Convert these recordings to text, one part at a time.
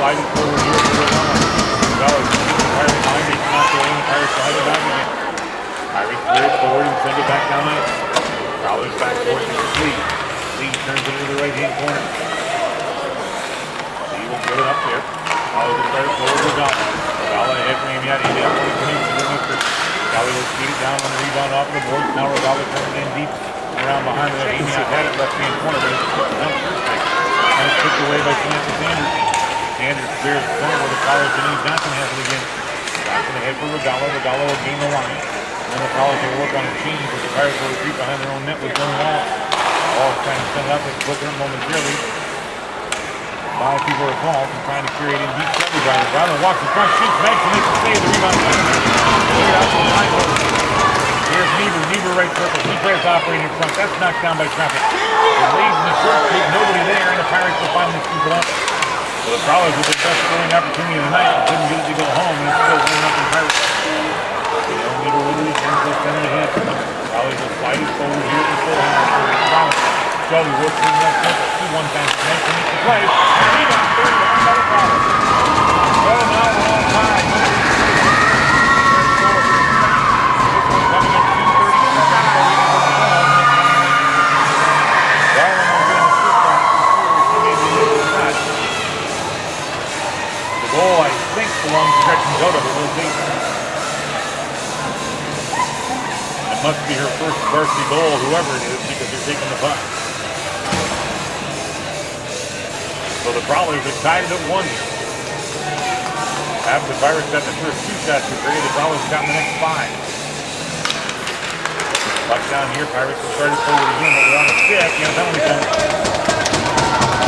slide it forward here for the run. Gonzalez keeps the Pirates behind. They knock away and the Pirates slide it back again. Pirates clear it forward and send it back down ice. Fowler's back towards the Lee. Lee turns it into the right-hand corner. Lee will get it up there. Fowler will start it forward to Regala. Regala ahead for Amiati. He down for the Mr. Galley will shoot it down on the rebound off of the boards. Now Regala turns it in deep around behind it. Amiati had it left-hand corner, but it's kicked down first time. And it's kicked away by Samantha Sanders. Sanders clears the center where the Fowler Janine Johnson has it again. Johnson ahead for Regala. Regala will gain the line. And then the Fowlers will work on a change as the Pirates will retreat behind their own net with Dylan Wallace. Wallace trying to send it up and flicker it momentarily. 5 people are called and trying to create in deep coverage. Ryland walks in front, shoots, makes and makes the save. The rebound. Clear out to the line. Here's Niebuhr. Niebuhr right circle. He tries to operate in front. That's knocked down by traffic. It leaves in the short creek. Nobody there, and the Pirates will finally scoop it up. So the Prowlers with their best scoring opportunity of the night couldn't get it to go home, and it's still 1-0 Pirates. Niebuhr with it. Turns the center ahead. Prowlers will slide it forward here to full hand for the Prowlers. Shelby works in the left circle. 2-1 times connect to make the play. Rebound 30 by the Prowlers. So now we're on time. Coming at 2:37. The goal, I think, belongs to Gretchen Goda, but we'll see. It must be her first varsity goal, whoever it is, because they're taking the puck. So the Prowlers have tied it at 1 here. After the Pirates got the first 2 shots per period, the Prowlers got the next 5. Puck down here, Pirates will start it forward again, but we're on a stick, and a penalty point.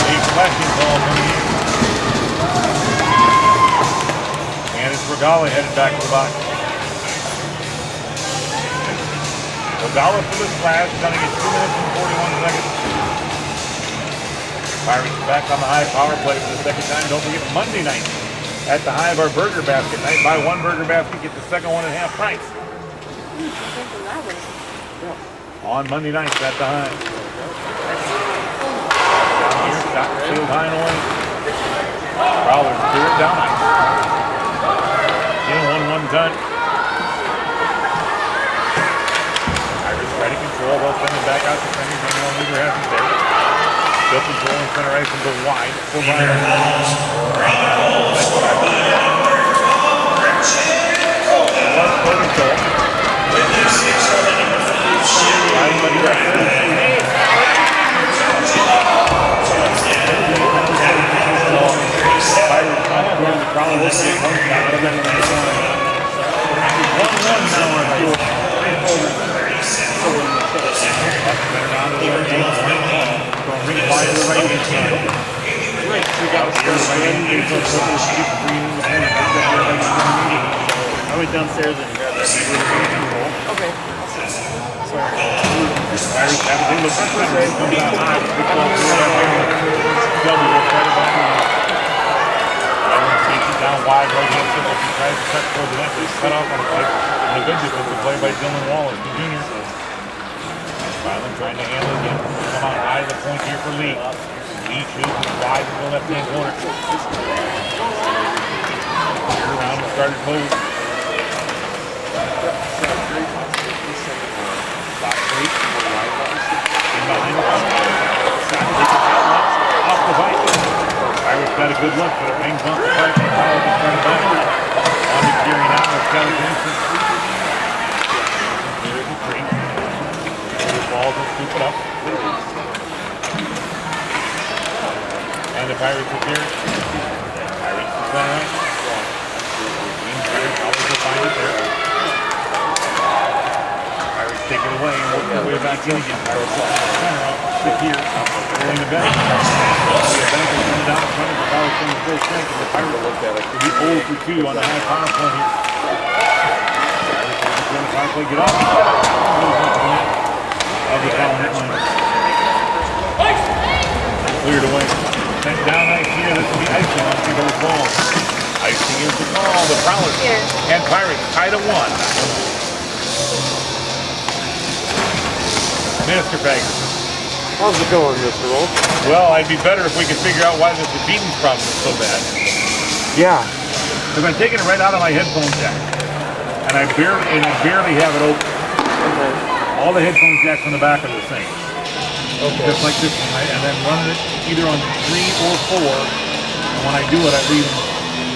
A flashing ball coming in. And it's Regala headed back to the box. Regala for the splash, coming at 2 minutes and 41 seconds. Pirates back on the high power play for the second time. Don't forget Monday night at the High Bar Burger Basket night. Buy 1 burger basket, get the second one at half price. On Monday nights at the High. Down here, shot shield high and away. Prowlers clear it down ice. In 1-1 time. Pirates try to control. They'll send it back out to center. Daniel Niebuhr has it there. Still controlling center ice and go wide. Still behind him. I went downstairs and grabbed that. Okay. Sorry. Pirates have it in the front. Comes out high. Big ball through Shelby will try to back him up. Iron takes it down wide, right hand circle. He tries to cut towards the net, but he's cut off on the play. And a good defensive play by Dylan Wallace, the junior. Ryland trying to handle it again. Come out high to the point here for Lee. Lee shoots wide to the left-hand corner. Clear around and started close. Box break. In behind the puck. Off the bike. Pirates got a good look, but it hangs off the bike. And Fowler is trying to back it. On to Gary now. It's got a Jensen. Clears the tree. The balls will scoop it up. And the Pirates will clear it. Pirates to center right. Pirates will find it there. Pirates take it away and work their way back in again. Pirates will center out to here. Pulling the bench. The bench will come down in front of the Pirates from the full strength. And the Pirates will be 0 for 2 on the high power play here. Pirates will the power play get off. Of the foul net line. Cleared away. Sent down ice here. This will be icing on People's ball. Icing is the call. The Prowlers and Pirates tied at 1. Mr. Fagerson. How's it going, Mr. Wolf? Well, I'd be better if we could figure out why this beating problem is so bad. Yeah. Because I'm taking it right out of my headphone jack. And I barely have it open. Okay. All the headphone jacks on the back are the same. Okay. Just like this one, right? And then running it either on 3 or 4. And when I do it, I leave them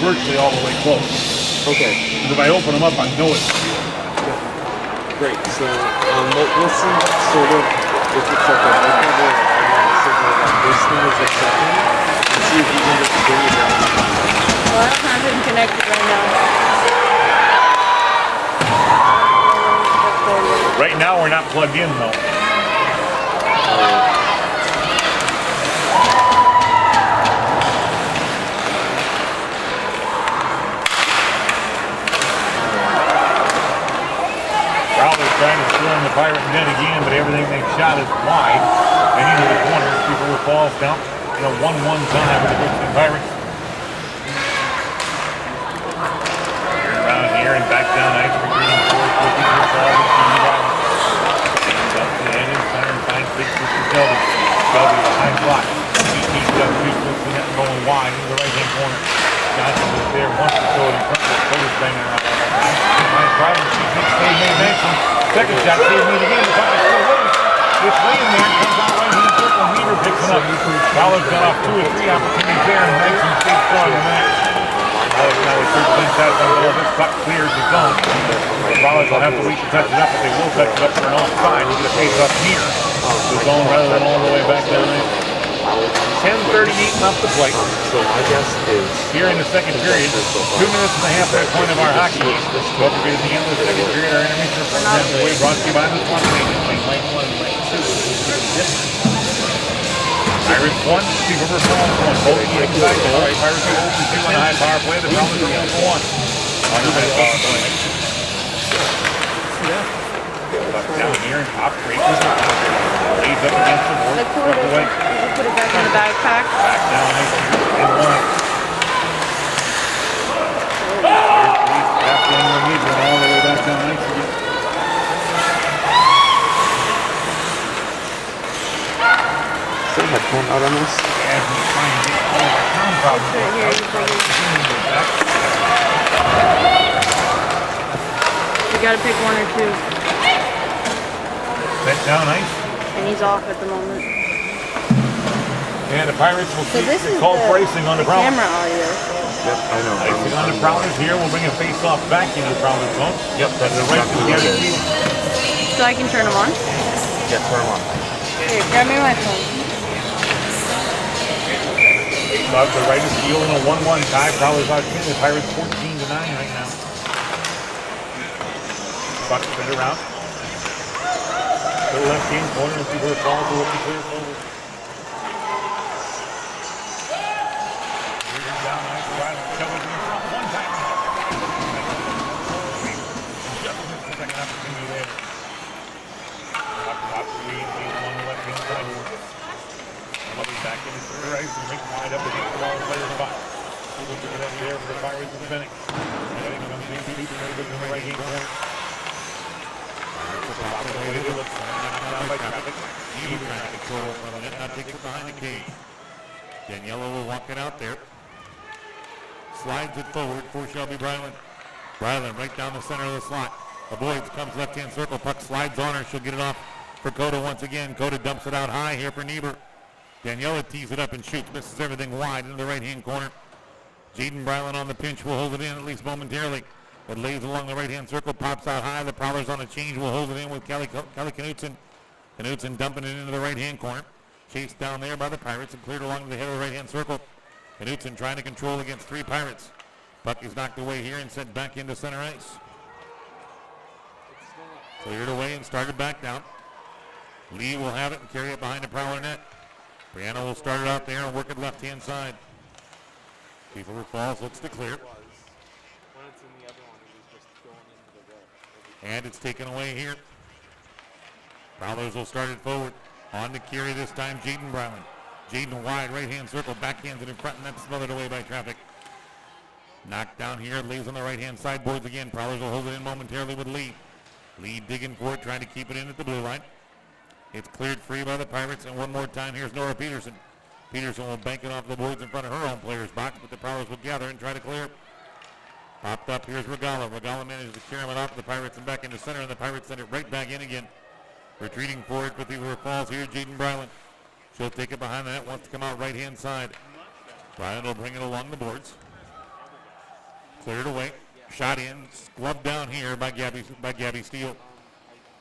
virtually all the way closed. Okay. Because if I open them up, I know it's Great. So listen sort of if it's like a signal like this thing is accepting and see if you can just bring it down. Well, I don't have him connected right now. Right now, we're not plugged in though. Probably trying to throw in the pirate net again, but everything they've shot is wide. And into the corner, people will falls down. 1-1 tie with the Brooklyn Pirates. Turn around here and back down ice for Green Force. Looking for Falls and Stevie Riley. Up to the end and center and finds big sister Shelby. Shelby with a high block. He keeps up, shoots, looks the net going wide into the right-hand corner. Johnson is there, wants to throw it in front of the Cody's banging around. Nice problem. She thinks they made mention. Second shot, they made again. The puck is still waiting. It's laying there. Comes out right-hand circle. Weaver picks it up. Fowler's got off 2 or 3 opportunities there, and Mason stays strong in that. Fowler's now with 13 shots on goal. This puck clears the zone. Fowler's will have to wait to touch it up, but they will touch it up for an offside. We'll get a face up near the zone rather than all the way back there. 10:38 left to play. So my guess is Here in the second period, 2 minutes and a halfway point of our hockey game. Well, we're at the end of the second period. Our intermission represents the way brought to you by the Swan Nation. Pirates 1, Steve River Falls 1. Both teams inside goal. Pirates are 0 for 2 on a high power play. The Falcons are 1 for 1 on a high power play. Buck down here and top break. Leads up against the board. Like, put it back in the backpack. Back down and one. Back in the lead, and all the way back down ice again. is there a headphone out on this? As we try and get all the sound problems Right here, you bring it. You gotta pick 1 or 2. Set down ice. And he's off at the moment. And the Pirates will So this is call the racing on the Prowlers. camera audio. Yep, I know. Icing on the Prowlers here. We'll bring a face-off back into the Prowlers zone. Yep, that's The right exactly to what the it is. So I can turn them on? Yeah, turn them on. Here, grab me my phone. Face-off the right is field in a 1-1 tie. Prowlers out 10. The Pirates 14-9 right now. Buck spin around. To the left-hand corner. Let's see where it falls. We'll be clear forward. Down ice, Riley covers in front one time. Just missed the second opportunity there. Top three, leads along the left-hand side. Another back in the third ice and makes wide up against the ball player spot. Looks at that there for the Pirates and Bennick. Bennick comes in deep and then goes in the right-hand corner. Down by traffic. Even traffic control from the net, now takes it behind the cage. Daniela will walk it out there. Slides it forward for Shelby Bryland. Bryland right down the center of the slot. Avoids, comes left-hand circle. Puck slides on her. She'll get it off for Coda once again. Coda dumps it out high here for Niebuhr. Daniela tees it up and shoots. Misses everything wide into the right-hand corner. Jaden Bryland on the pinch will hold it in at least momentarily. It lays along the right-hand circle. Pops out high. The Prowlers on a change will hold it in with Kelly Knutson. Knutson dumping it into the right-hand corner. Chased down there by the Pirates and cleared along the head of the right-hand circle. Knutson trying to control against 3 Pirates. Puck is knocked away here and sent back into center ice. Cleared away and started back down. Lee will have it and carry it behind the Prowler net. Brianna will start it out there and work it left-hand side. Kiefer Falls looks to clear. And it's taken away here. Prowlers will start it forward. On to carry this time, Jaden Bryland. Jaden wide, right-hand circle, backhands it in front, and that's smothered away by traffic. Knocked down here, lays on the right-hand side boards again. Prowlers will hold it in momentarily with Lee. Lee digging for it, trying to keep it in at the blue line. It's cleared free by the Pirates, and one more time, here's Nora Peterson. Peterson will bank it off the boards in front of her own player's box, but the Prowlers will gather and try to clear. Popped up, here's Regala. Regala manages to carry it off the Pirates and back into center, and the Pirates send it right back in again. Retreating forward for Beaver Falls here, Jaden Bryland. She'll take it behind the net, wants to come out right-hand side. Bryland will bring it along the boards. Cleared away. Shot in, gloved down here by Gabby Steele.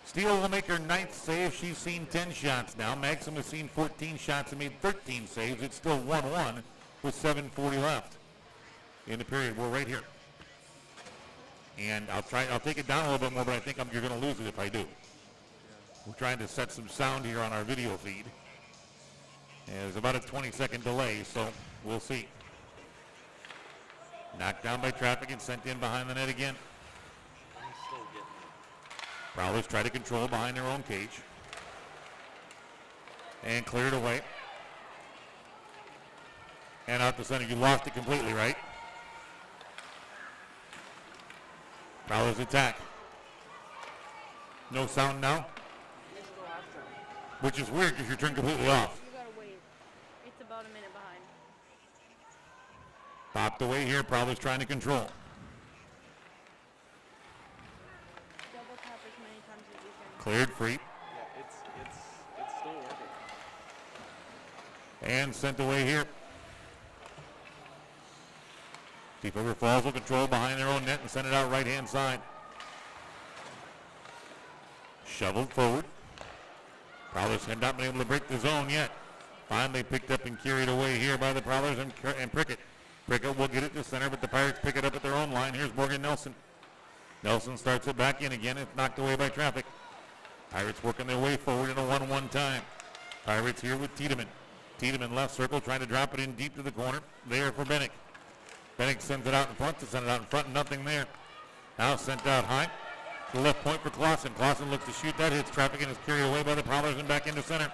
Steele will make her 9th save. She's seen 10 shots now. Maxim has seen 14 shots and made 13 saves. It's still 1-1 with 7:40 left in the period. We're right here. And I'll take it down a little bit more, but I think you're going to lose it if I do. We're trying to set some sound here on our video feed. And there's about a 20-second delay, so we'll see. Knocked down by traffic and sent in behind the net again. Prowlers try to control behind their own cage. And cleared away. And out the center. You lost it completely, right? Prowlers attack. No sound now? Which is weird because you're turned completely off. You gotta wait. It's about a minute behind. Popped away here. Prowlers trying to control. Double tap as many times as you can. Cleared free. Yeah, it's still working. And sent away here. Deep River Falls will control behind their own net and send it out right-hand side. Shoveled forward. Prowlers have not been able to break the zone yet. Finally picked up and carried away here by the Prowlers and Prickett. Prickett will get it to center, but the Pirates pick it up at their own line. Here's Morgan Nelson. Nelson starts it back in again. It's knocked away by traffic. Pirates working their way forward in a 1-1 time. Pirates here with Tiedemann. Tiedemann left circle trying to drop it in deep to the corner. There for Bennick. Bennick sends it out in front to send it out in front. Nothing there. Now sent out high. The left point for Clausen. Clausen looks to shoot that. Hits traffic and is carried away by the Prowlers and back into center.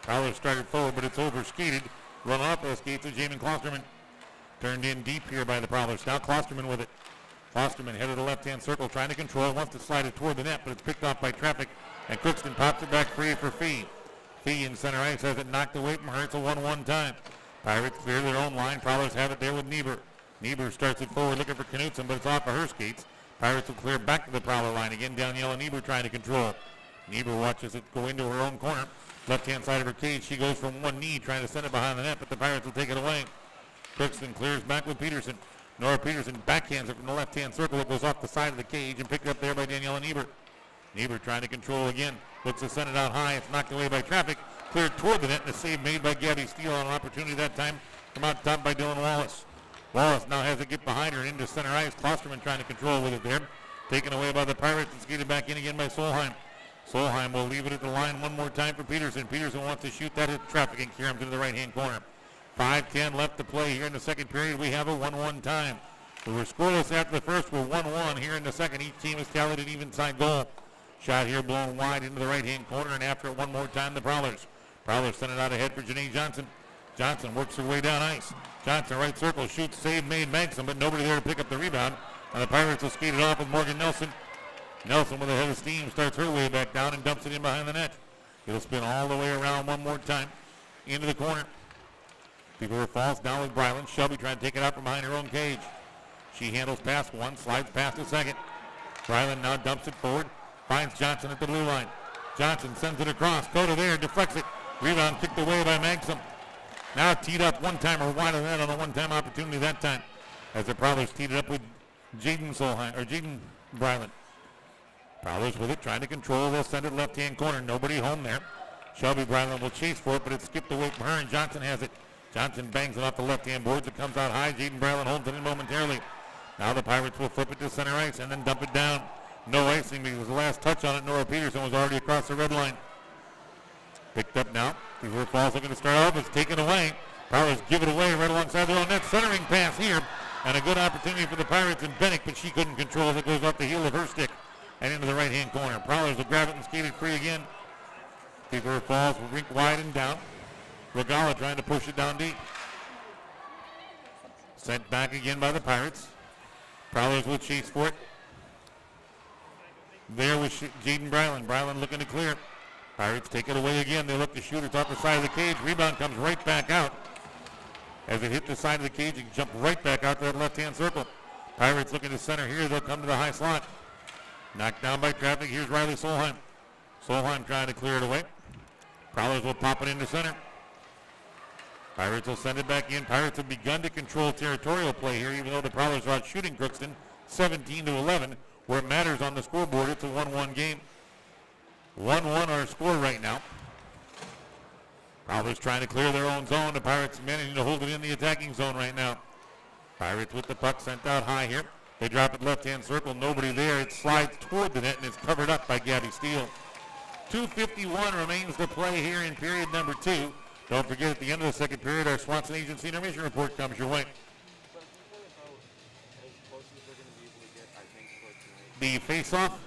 Prowlers started forward, but it's over skated. Run off those skates of Jamin Klosterman. Turned in deep here by the Prowlers. Now Klosterman with it. Klosterman headed to the left-hand circle, trying to control. Wants to slide it toward the net, but it's picked off by traffic. And Crookston pops it back free for Fee. Fee in center ice has it knocked away from her. It's a 1-1 time. Pirates clear their own line. Prowlers have it there with Niebuhr. Niebuhr starts it forward looking for Knutson, but it's off of her skates. Pirates will clear back to the Prowler line again. Daniela Niebuhr trying to control. Niebuhr watches it go into her own corner. Left-hand side of her cage. She goes from one knee trying to send it behind the net, but the Pirates will take it away. Crookston clears back with Peterson. Nora Peterson backhands it from the left-hand circle. It goes off the side of the cage and picked up there by Daniela Niebuhr. Niebuhr trying to control again. Looks to send it out high. It's knocked away by traffic. Cleared toward the net and a save made by Gabby Steele on an opportunity that time from out top by Dylan Wallace. Wallace now has to get behind her into center ice. Klosterman trying to control with it there. Taken away by the Pirates and skated back in again by Solheim. Solheim will leave it at the line one more time for Peterson. Peterson wants to shoot that, hit traffic and carry him to the right-hand corner. 5:10 left to play here in the second period. We have a 1-1 time. We were scoreless after the first. We're 1-1 here in the second. Each team has tallied an even side goal. Shot here blown wide into the right-hand corner, and after it one more time, the Prowlers. Prowlers send it out ahead for Janae Johnson. Johnson works her way down ice. Johnson right circle, shoots, save made Maxim, but nobody there to pick up the rebound. And the Pirates will skate it off with Morgan Nelson. Nelson with a head of steam starts her way back down and dumps it in behind the net. It'll spin all the way around one more time into the corner. Beaver Falls down with Bryland. Shelby trying to take it out from behind her own cage. She handles past one, slides past the second. Bryland now dumps it forward, finds Johnson at the blue line. Johnson sends it across. Coda there, deflects it. Rebound kicked away by Maxim. Now teed up one-timer wide of the net on a one-time opportunity that time. As the Prowlers teed it up with Jaden Bryland. Prowlers with it, trying to control. They'll send it left-hand corner. Nobody home there. Shelby Bryland will chase for it, but it's skipped away from her, and Johnson has it. Johnson bangs it off the left-hand boards. It comes out high. Jaden Bryland holds it in momentarily. Now the Pirates will flip it to center ice and then dump it down. No icing because the last touch on it, Nora Peterson, was already across the red line. Picked up now. Beaver Falls looking to start off. It's taken away. Prowlers give it away right alongside their own net. Centering pass here. And a good opportunity for the Pirates and Bennick, but she couldn't control it. It goes off the heel of her stick and into the right-hand corner. Prowlers will grab it and skate it free again. Beaver Falls will rink wide and down. Regala trying to push it down deep. Sent back again by the Pirates. Prowlers will chase for it. There was Jaden Bryland. Bryland looking to clear. Pirates take it away again. They look to shoot. It's off the side of the cage. Rebound comes right back out. As it hit the side of the cage, it jumped right back out to that left-hand circle. Pirates looking to center here. They'll come to the high slot. Knocked down by traffic. Here's Riley Solheim. Solheim trying to clear it away. Prowlers will pop it into center. Pirates will send it back in. Pirates have begun to control territorial play here, even though the Prowlers are out shooting Crookston 17-11. Where it matters on the scoreboard, it's a 1-1 game. 1-1 our score right now. Prowlers trying to clear their own zone. The Pirates managing to hold it in the attacking zone right now. Pirates with the puck sent out high here. They drop it left-hand circle. Nobody there. It slides toward the net and is covered up by Gabby Steele. 2:51 remains to play here in period number 2. Don't forget, at the end of the second period, our Swanson Agency intermission report comes your way. The face-off.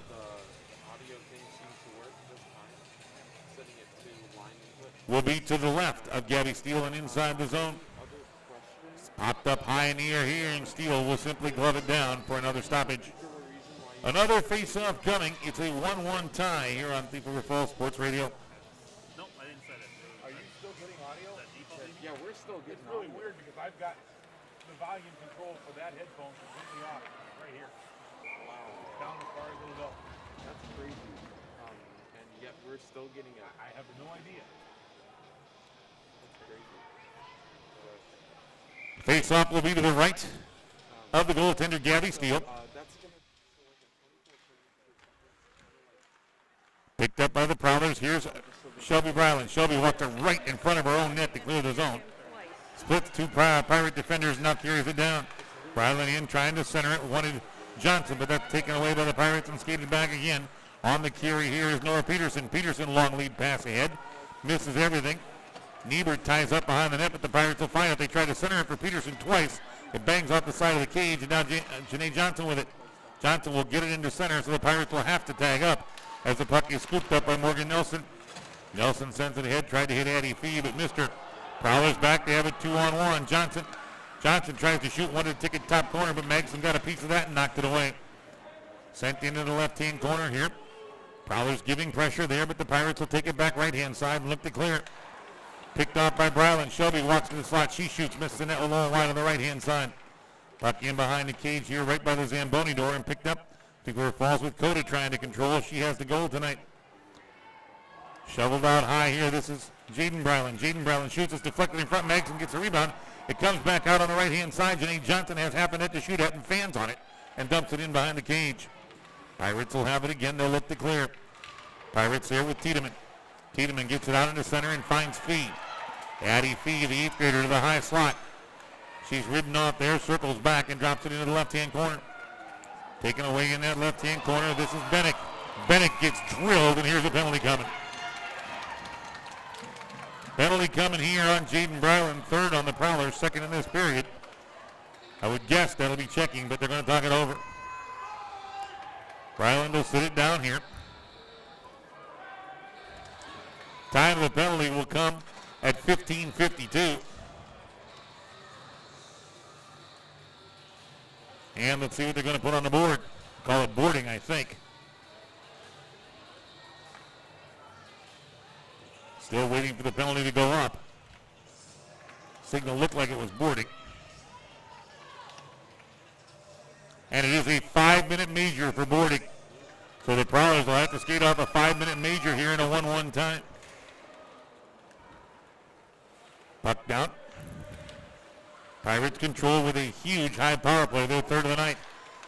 Will be to the left of Gabby Steele and inside the zone. Popped up high in the air here, and Steele will simply glove it down for another stoppage. Another face-off coming. It's a 1-1 tie here on Thief River Falls Sports Radio. Nope, I didn't set it. Are you still getting audio? Yeah, we're still getting It's really weird because I've got the volume control for that headphone completely off right here. Wow, Down as far as it'll go. that's crazy. And yet we're still getting a. I have no idea. That's crazy. Face-off will be to the right of the goaltender, Gabby Steele. That's gonna. Picked up by the Prowlers. Here's Shelby Bryland. Shelby walked her right in front of her own net to clear the zone. Splits two Pirate defenders, now carries it down. Bryland in, trying to center it. Wanted Johnson, but that's taken away by the Pirates and skated back again. On the carry here is Nora Peterson. Peterson, long lead pass ahead. Misses everything. Niebert ties up behind the net, but the Pirates will find it. They try to center it for Peterson twice. It bangs off the side of the cage, and now Janae Johnson with it. Johnson will get it into center, so the Pirates will have to tag up as the puck is scooped up by Morgan Nelson. Nelson sends it ahead, tried to hit Addie Fee, but missed her. Prowlers back, they have it 2-on-1. Johnson tries to shoot one to the ticket top corner, but Magson got a piece of that and knocked it away. Sent into the left-hand corner here. Prowlers giving pressure there, but the Pirates will take it back right-hand side and look to clear. Picked off by Bryland. Shelby walks to the slot. She shoots, misses the net with a long line on the right-hand side. Puck in behind the cage here, right by the Zamboni door, and picked up. Thief River Falls with Coda trying to control. She has the goal tonight. Shoveled out high here. This is Jaden Bryland. Jaden Bryland shoots. It's deflected in front. Magson gets a rebound. It comes back out on the right-hand side. Janae Johnson has half a net to shoot at and fans on it and dumps it in behind the cage. Pirates will have it again. They'll look to clear. Pirates here with Tiedemann. Tiedemann gets it out into center and finds Fee. Addie Fee, the 8th grader, to the high slot. She's ridden off there, circles back, and drops it into the left-hand corner. Taken away in that left-hand corner. This is Bennick. Bennick gets drilled, and here's a penalty coming. Penalty coming here on Jaden Bryland, third on the Prowlers, second in this period. I would guess that'll be checking, but they're going to talk it over. Bryland will sit it down here. Time of the penalty will come at 15:52. And let's see what they're going to put on the board. Call it boarding, I think. Still waiting for the penalty to go up. Signal looked like it was boarding. And it is a 5-minute major for boarding. So the Prowlers will have to skate off a 5-minute major here in a 1-1 time. Puck down. Pirates control with a huge high power play. Their third of the night.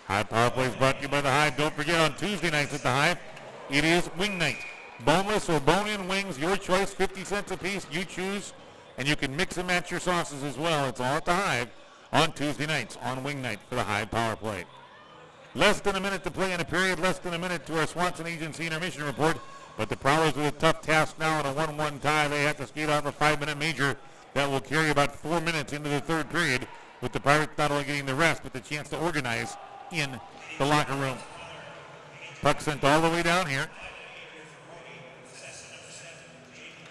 High power play is brought to you by the Hive. Don't forget, on Tuesday nights at the Hive, it is wing night. Boneless or bone-in wings, your choice, 50 cents a piece. You choose, and you can mix and match your sauces as well. It's all at the Hive on Tuesday nights on wing night for the Hive power play. Less than a minute to play in a period, less than a minute to our Swanson Agency intermission report. But the Prowlers with a tough task now in a 1-1 tie. They have to skate off a 5-minute major that will carry about 4 minutes into the third period, with the Pirates not only getting the rest, but the chance to organize in the locker room. Puck sent all the way down here.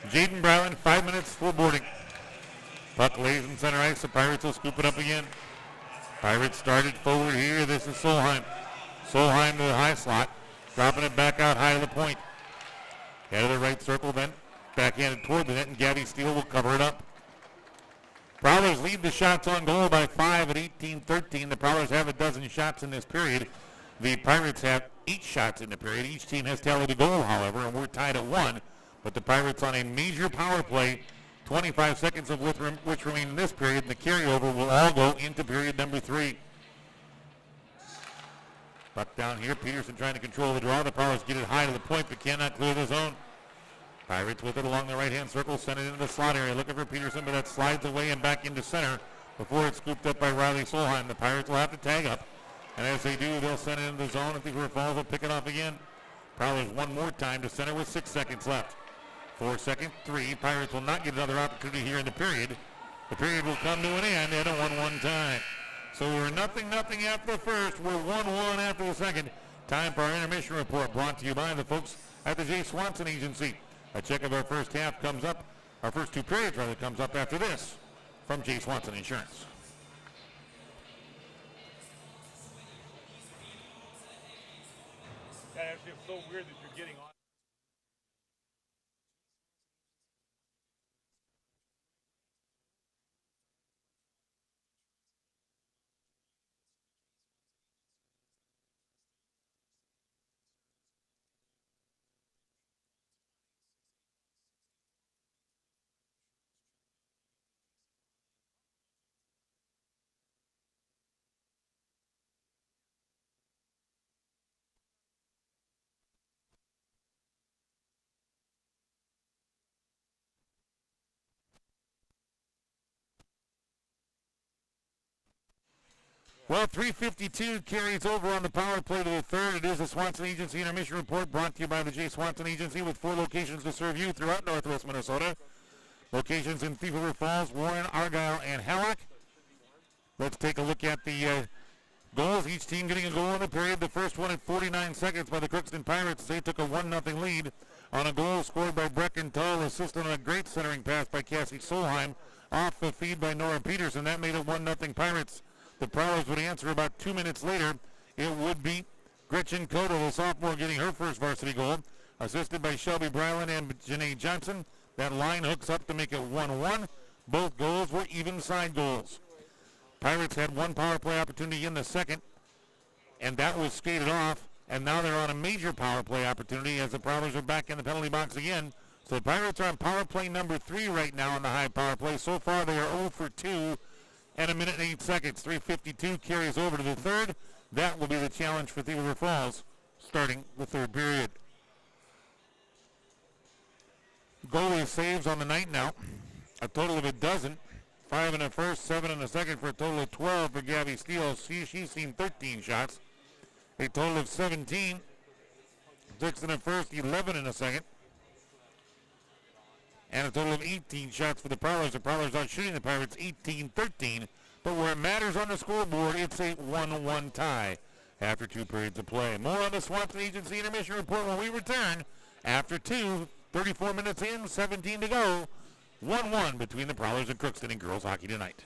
Jaden Bryland, 5 minutes for boarding. Puck lays in center ice. The Pirates will scoop it up again. Pirates started forward here. This is Solheim. Solheim to the high slot. Dropping it back out high to the point. Head of the right circle then. Backhanded toward the net, and Gabby Steele will cover it up. Prowlers lead the shots on goal by 5 at 18-13. The Prowlers have a dozen shots in this period. The Pirates have 8 shots in the period. Each team has tallied a goal, however, and we're tied at 1. But the Pirates on a major power play, 25 seconds of which remain in this period, and the carryover will all go into period number 3. Puck down here. Peterson trying to control the draw. The Prowlers get it high to the point, but cannot clear the zone. Pirates with it along the right-hand circle, send it into the slot area. Looking for Peterson, but that slides away and back into center before it's scooped up by Riley Solheim. The Pirates will have to tag up, and as they do, they'll send it into the zone. If Thief River Falls will pick it off again. Prowlers one more time to center with 6 seconds left. 4 seconds, 3. Pirates will not get another opportunity here in the period. The period will come to an end at a 1-1 tie. So we're 0-0 after the first. We're 1-1 after the second. Time for our intermission report, brought to you by the folks at the Jay Swanson Agency. A check of our first half comes up, our first 2 periods rather, comes up after this from Jay Swanson Insurance. That actually is so weird that you're getting on. Well, 3:52 carries over on the power play to the third. It is the Swanson Agency Intermission Report, brought to you by the Jay Swanson Agency, with 4 locations to serve you throughout Northwest Minnesota. Locations in Thief River Falls, Warren, Argyle, and Hallock. Let's take a look at the goals. Each team getting a goal in the period. The first one at 49 seconds by the Crookston Pirates. They took a 1-0 lead on a goal scored by Brecken Tull, assisted on a great centering pass by Cassie Solheim, off the feed by Nora Peterson. That made it 1-0 Pirates. The Prowlers would answer about 2 minutes later. It would be Gretchen Cotto, the sophomore, getting her first varsity goal, assisted by Shelby Bryland and Janae Johnson. That line hooks up to make it 1-1. Both goals were even side goals. Pirates had 1 power play opportunity in the second, and that was skated off, and now they're on a major power play opportunity as the Prowlers are back in the penalty box again. So the Pirates are on power play number 3 right now in the high power play. So far they are 0 for 2 and 1 minute and 8 seconds. 3:52 carries over to the third. That will be the challenge for Thief River Falls starting the third period. Goalie saves on the night now, a total of a dozen. 5 in the first, 7 in the second, for a total of 12 for Gabby Steele. She's seen 13 shots. A total of 17. 6 in the first, 11 in the second. And a total of 18 shots for the Prowlers. The Prowlers out shooting the Pirates 18-13. But where it matters on the scoreboard, it's a 1-1 tie after 2 periods of play. More on the Swanson Agency Intermission Report when we return after 2, 34 minutes in, 17 to go. 1-1 between the Prowlers and Crookston in girls hockey tonight.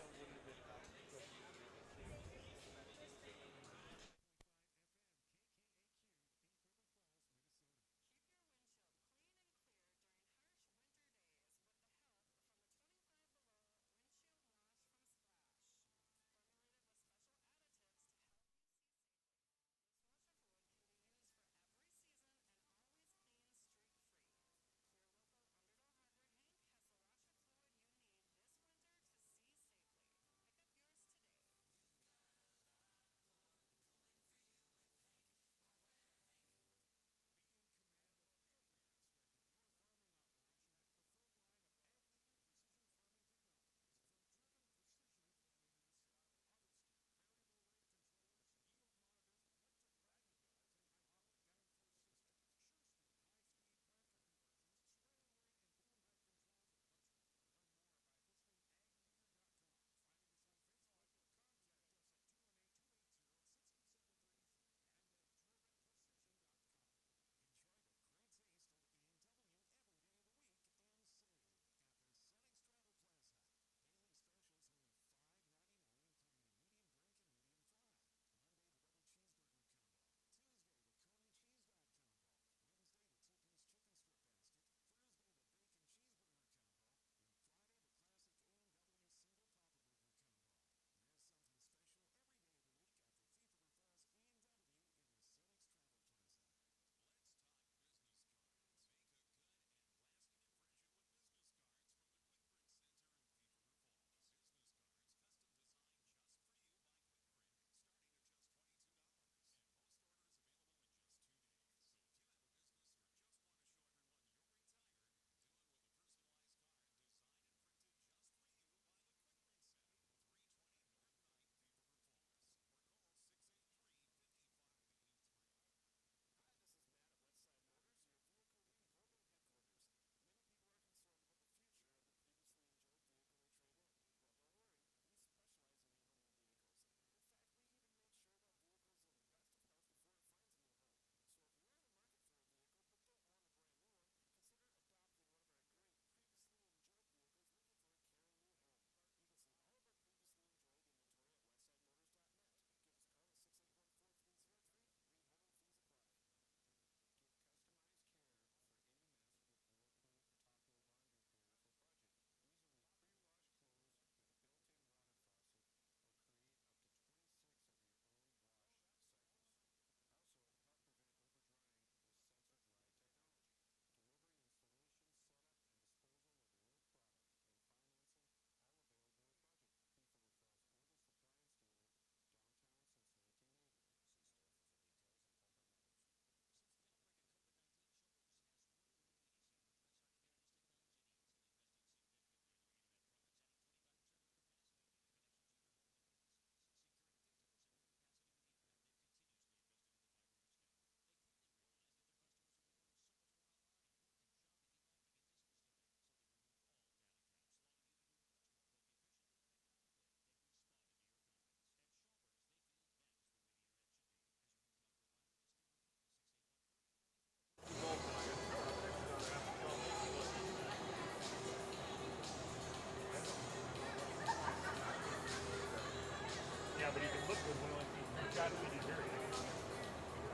but he can look good when he only sees 2 shots in his area.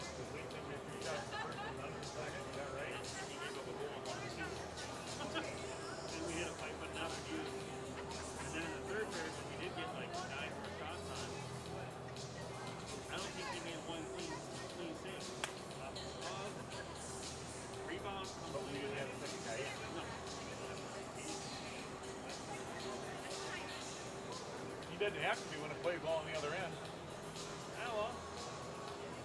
Because we think there's 2 shots in the first and none in the second. Is that right? He gave up a goal on 1 2. Then we hit a pipe, but not used. And then in the third period, when we did get like 9 more shots on, I don't think he made 1 clean save. Rebound, But we didn't have a second guy in. no. He doesn't have to be when it plays all on the other end. Ah, well.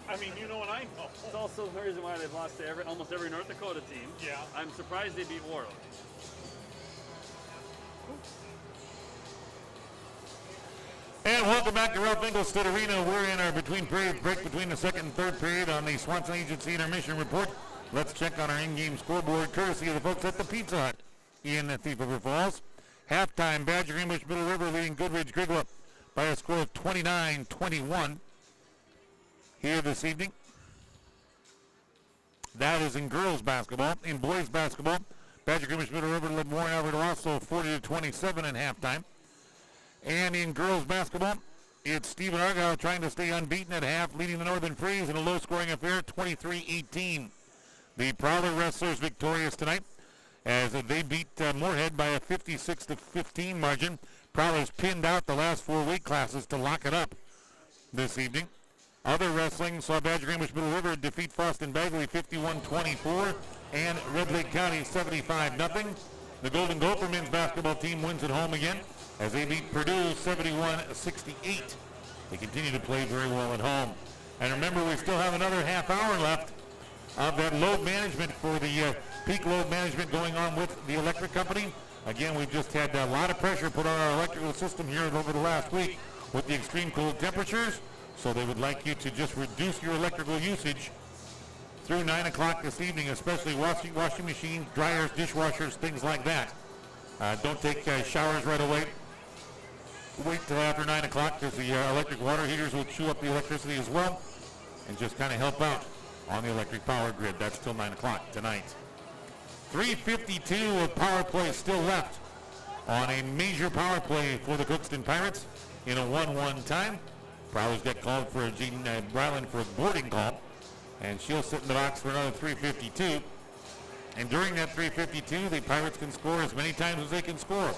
I mean, you know and I know. It's also the reason why they've lost to almost every North Dakota team. Yeah. I'm surprised they beat Warwick. And welcome back to Ralph Engelstad Arena. We're in our between periods break between the second and third period on the Swanson Agency Intermission Report. Let's check on our in-game scoreboard courtesy of the folks at the Pizza Hut in Thief River Falls. Halftime, Badger English Middle River leading Goodridge Grigla by a score of 29-21 here this evening. That is in girls basketball. In boys basketball, Badger English Middle River led Warren Alfred Rosso 40-27 in halftime. And in girls basketball, it's Stephen Argyle trying to stay unbeaten at half, leading the Northern Freeze in a low-scoring affair, 23-18. The Prowler Wrestlers victorious tonight as they beat Moorhead by a 56-15 margin. Prowlers pinned out the last 4 weight classes to lock it up this evening. Other wrestling saw Badger English Middle River defeat Foston Bagley 51-24 and Red Lake County 75-0. The Golden Gopher men's basketball team wins at home again as they beat Purdue 71-68. They continue to play very well at home. And remember, we still have another half hour left of that load management for the peak load management going on with the electric company. Again, we've just had a lot of pressure put on our electrical system here over the last week with the extreme cold temperatures. So they would like you to just reduce your electrical usage through 9 o'clock this evening, especially washing machines, dryers, dishwashers, things like that. Don't take showers right away. Wait till after 9 o'clock because the electric water heaters will chew up the electricity as well and just kind of help out on the electric power grid. That's till 9 o'clock tonight. 3:52 of power play still left on a major power play for the Cookston Pirates in a 1-1 time. Prowlers get called for Jean Bryland for a boarding call, and she'll sit in the box for another 3:52. And during that 3:52, the Pirates can score as many times as they can score.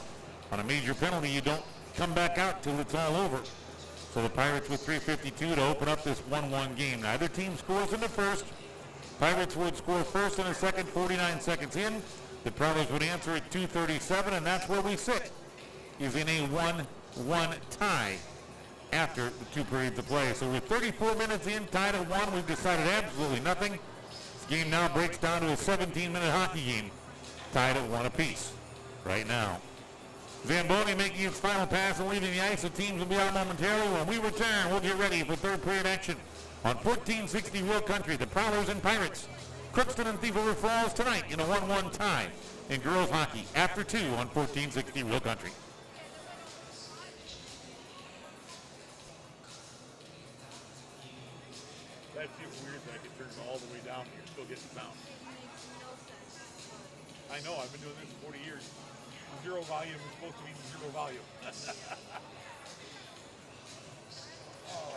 On a major penalty, you don't come back out till it's all over. So the Pirates with 3:52 to open up this 1-1 game. Neither team scores in the first. Pirates would score first in the second, 49 seconds in. The Prowlers would answer at 2:37, and that's where we sit, is in a 1-1 tie after the 2 periods of play. So we're 34 minutes in, tied at 1. We've decided absolutely nothing. This game now breaks down to a 17-minute hockey game, tied at 1 apiece right now. Zamboni making its final pass and leaving the ice. The teams will be out momentarily. When we return, we'll get ready for third period action on 1460 Real Country. The Prowlers and Pirates, Crookston and Thief River Falls tonight in a 1-1 tie in girls hockey after 2 on 1460 Real Country. That seems weird that I could turn it all the way down and you're still getting sound. I know, I've been doing this for 40 years. Zero volume is supposed to mean zero volume. Oh.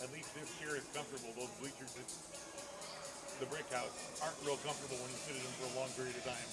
At least this chair is comfortable. Those bleachers at the brick house aren't real comfortable when you sit in them for a long period of time.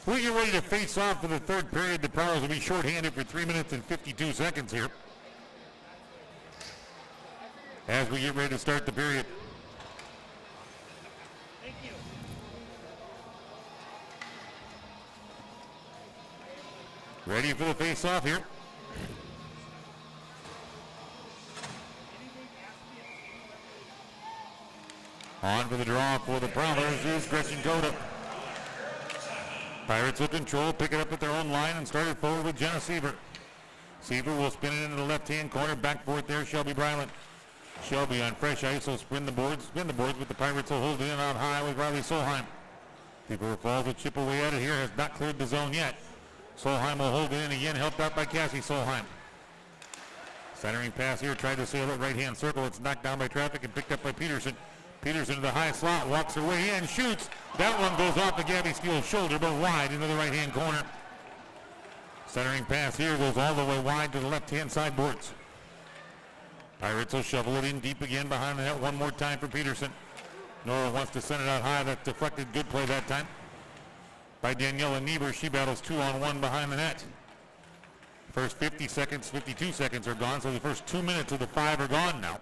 We get ready to face off for the third period. The Prowlers will be shorthanded for 3 minutes and 52 seconds here. As we get ready to start the period. Ready for the face-off here. On for the draw for the Prowlers is Gretchen Coda. Pirates will control, pick it up at their own line, and start it forward with Jenna Seaver. Seaver will spin it into the left-hand corner, back for it there, Shelby Bryland. Shelby on fresh ice will spin the boards, but the Pirates will hold it in on high with Riley Solheim. Cooper Falls will chip away at it here, has not cleared the zone yet. Solheim will hold it in again, helped out by Cassie Solheim. Centering pass here, tried to sail it right-hand circle. It's knocked down by traffic and picked up by Peterson. Peterson to the high slot, walks her way in, shoots. That one goes off the Gabby Steele's shoulder, but wide into the right-hand corner. Centering pass here goes all the way wide to the left-hand side boards. Pirates will shovel it in deep again behind the net one more time for Peterson. Nora wants to send it out high. That's deflected. Good play that time by Daniela Niebuhr. She battles 2-on-1 behind the net. First 50 seconds, 52 seconds are gone, so the first 2 minutes of the 5 are gone now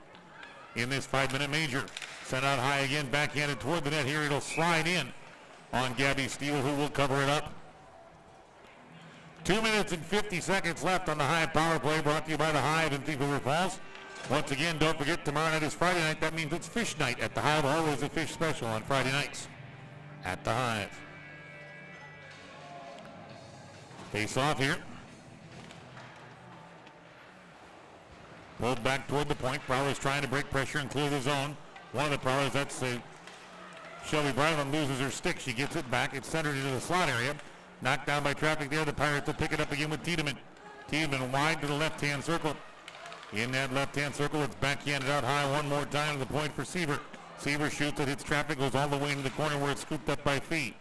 in this 5-minute major. Sent out high again, backhanded toward the net here. It'll slide in on Gabby Steele, who will cover it up. 2 minutes and 50 seconds left on the Hive power play, brought to you by the Hive in Thief River Falls. Once again, don't forget, tomorrow night is Friday night. That means it's fish night at the Hive. Always a fish special on Friday nights at the Hive. Face off here. Pulled back toward the point. Prowlers trying to break pressure and clear the zone. One of the Prowlers, that's Shelby Bryland, loses her stick. She gets it back. It's centered into the slot area. Knocked down by traffic there. The Pirates will pick it up again with Tiedemann. Tiedemann wide to the left-hand circle. In that left-hand circle, it's backhanded out high one more time to the point for Seaver. Seaver shoots it, hits traffic, goes all the way into the corner where it's scooped up by Fee.